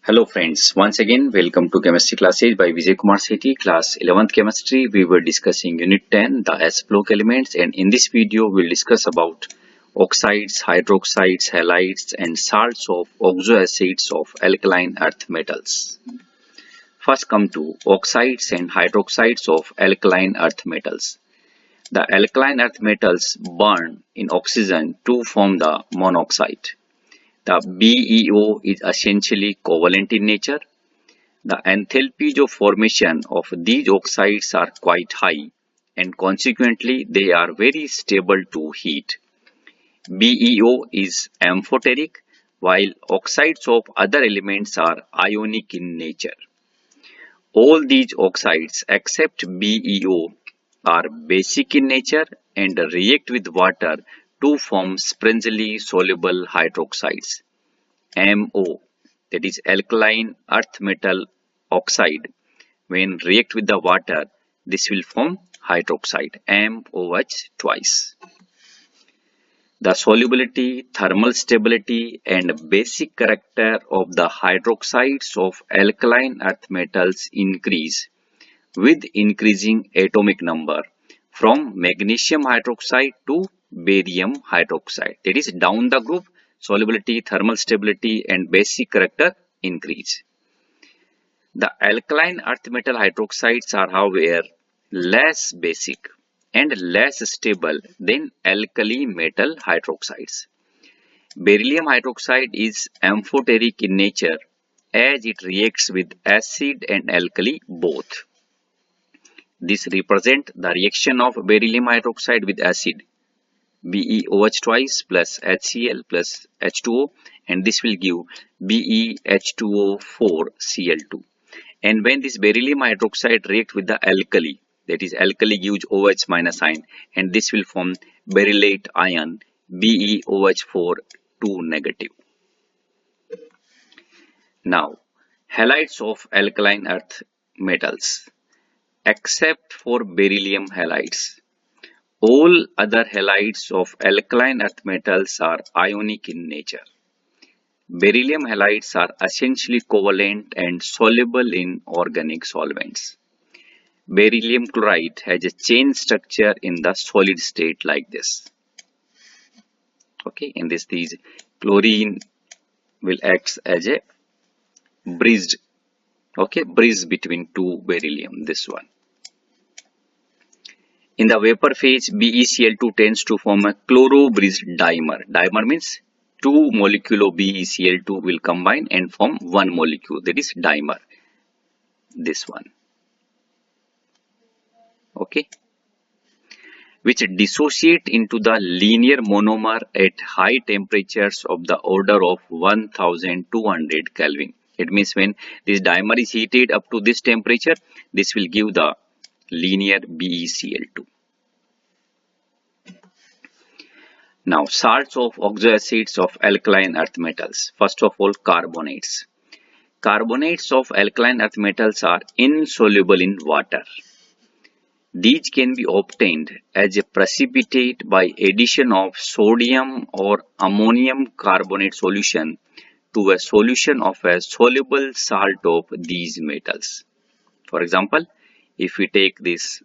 Hello friends, once again welcome to chemistry classes by Vijay Kumar Sethi, class 11th chemistry. We were discussing unit 10, the S-block elements, and in this video we'll discuss about oxides, hydroxides, halides and salts of oxoacids of alkaline earth metals. First come to oxides and hydroxides of alkaline earth metals. The alkaline earth metals burn in oxygen to form the monoxide. The BeO is essentially covalent in nature. The enthalpies of formation of these oxides are quite high and consequently they are very stable to heat. BeO is amphoteric while oxides of other elements are ionic in nature. All these oxides except BeO are basic in nature and react with water to form springily soluble hydroxides. MO, that is alkaline earth metal oxide, when react with the water, this will form hydroxide, MOH twice. The solubility, thermal stability and basic character of the hydroxides of alkaline earth metals increase with increasing atomic number from magnesium hydroxide to barium hydroxide. That is, down the group, solubility, thermal stability and basic character increase. The alkaline earth metal hydroxides are however less basic and less stable than alkali metal hydroxides. Beryllium hydroxide is amphoteric in nature as it reacts with acid and alkali both. This represents the reaction of beryllium hydroxide with acid, BeOH twice plus HCl plus H2O, and this will give BeH2O4Cl2. And when this beryllium hydroxide reacts with the alkali, that is alkali gives OH minus ion, and this will form berylate ion BeOH4 2 negative. Now, halides of alkaline earth metals. Except for beryllium halides, all other halides of alkaline earth metals are ionic in nature. Beryllium halides are essentially covalent and soluble in organic solvents. Beryllium chloride has a chain structure in the solid state like this. Okay, in this chlorine will act as a bridge. Okay, bridge between two beryllium, this one. In the vapor phase, BeCl2 tends to form a chloro-bridge dimer. Dimer means two molecules of BeCl2 will combine and form one molecule, that is dimer. This one. Okay. Which dissociate into the linear monomer at high temperatures of the order of 1200 Kelvin. It means when this dimer is heated up to this temperature, this will give the linear BeCl2. Now, salts of oxoacids of alkaline earth metals. First of all, carbonates. Carbonates of alkaline earth metals are insoluble in water. These can be obtained as a precipitate by addition of sodium or ammonium carbonate solution to a solution of a soluble salt of these metals. For example, if we take this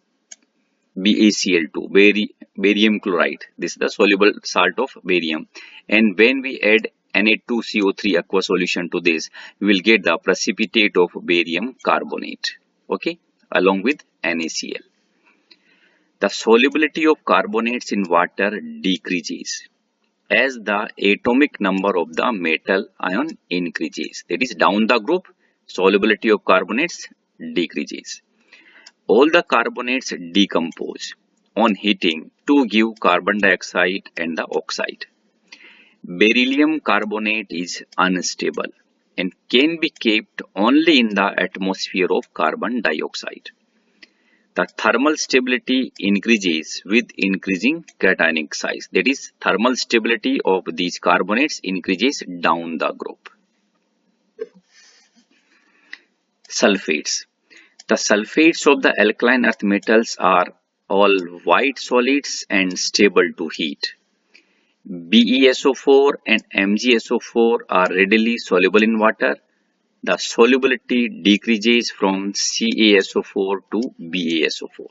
BaCl2, barium chloride, this is the soluble salt of barium, and when we add Na2CO3 aqua solution to this, we will get the precipitate of barium carbonate, okay, along with NaCl. The solubility of carbonates in water decreases as the atomic number of the metal ion increases. That is, down the group, solubility of carbonates decreases. All the carbonates decompose on heating to give carbon dioxide and the oxide. Beryllium carbonate is unstable and can be kept only in the atmosphere of carbon dioxide. The thermal stability increases with increasing cationic size. That is, thermal stability of these carbonates increases down the group. Sulfates. The sulfates of the alkaline earth metals are all white solids and stable to heat. BeSO4 and MgSO4 are readily soluble in water the solubility decreases from CaSO4 to BaSO4.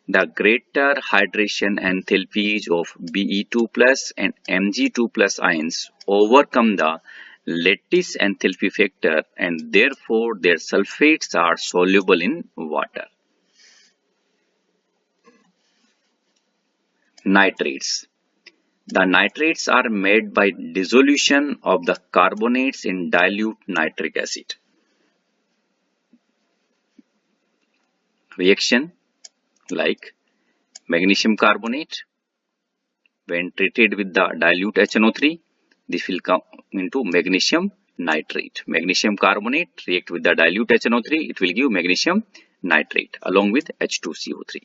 The greater hydration enthalpies of Be2 plus and Mg2 plus ions overcome the lattice enthalpy factor, and therefore their sulfates are soluble in water. Nitrates. The nitrates are made by dissolution of the carbonates in dilute nitric acid. Reaction like magnesium carbonate, when treated with the dilute HNO3, this will come into magnesium nitrate. Magnesium carbonate react with the dilute HNO3, it will give magnesium nitrate along with H2CO3.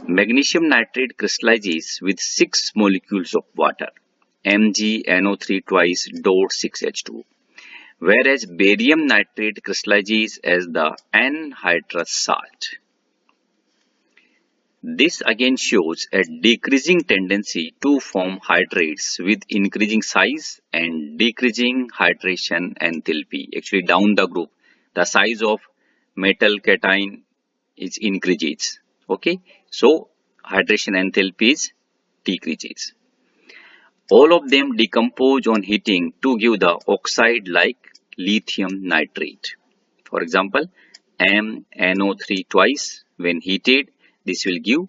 Magnesium nitrate crystallizes with 6 molecules of water, MgNO3 twice dot 6H2, whereas barium nitrate crystallizes as the anhydrous salt. This again shows a decreasing tendency to form hydrates with increasing size and decreasing hydration enthalpy. Actually, down the group, the size of metal cation is increases. Okay, so hydration enthalpy is decreases. All of them decompose on heating to give the oxide like lithium nitrate. For example, MnO3 twice when heated, this will give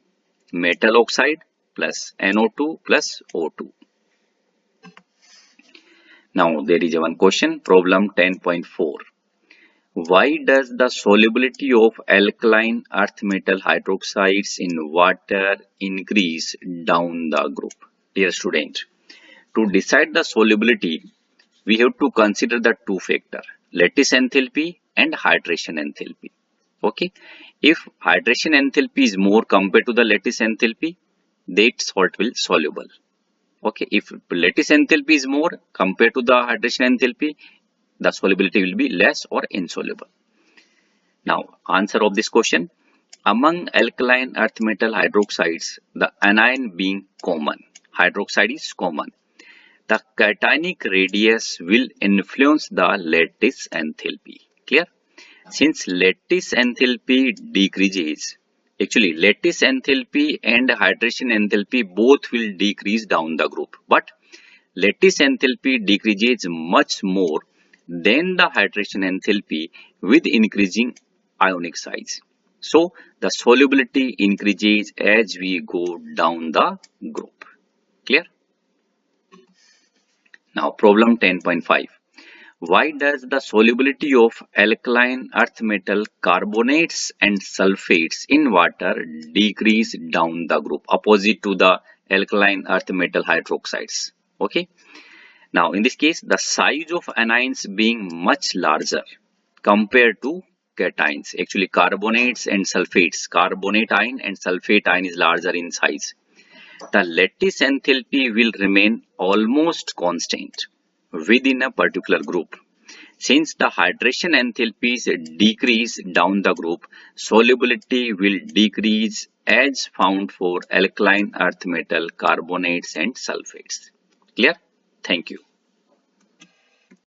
metal oxide plus NO2 plus O2. Now there is one question, problem 10.4. Why does the solubility of alkaline earth metal hydroxides in water increase down the group? Dear student, to decide the solubility, we have to consider the two factors, lattice enthalpy and hydration enthalpy. Okay, if hydration enthalpy is more compared to the lattice enthalpy, that salt will soluble. Okay, if lattice enthalpy is more compared to the hydration enthalpy, the solubility will be less or insoluble. Now, answer of this question. Among alkaline earth metal hydroxides, the anion being common, hydroxide is common, the cationic radius will influence the lattice enthalpy. Clear? Since lattice enthalpy decreases, actually lattice enthalpy and hydration enthalpy both will decrease down the group, but lattice enthalpy decreases much more than the hydration enthalpy with increasing ionic size. So the solubility increases as we go down the group. Clear? Now problem 10.5. Why does the solubility of alkaline earth metal carbonates and sulfates in water decrease down the group opposite to the alkaline earth metal hydroxides? Okay. Now in this case, the size of anions being much larger compared to cations. Actually carbonates and sulfates, carbonate ion and sulfate ion is larger in size. The lattice enthalpy will remain almost constant within a particular group. Since the hydration enthalpies decrease down the group, solubility will decrease as found for alkaline earth metal carbonates and sulfates. Clear? Thank you.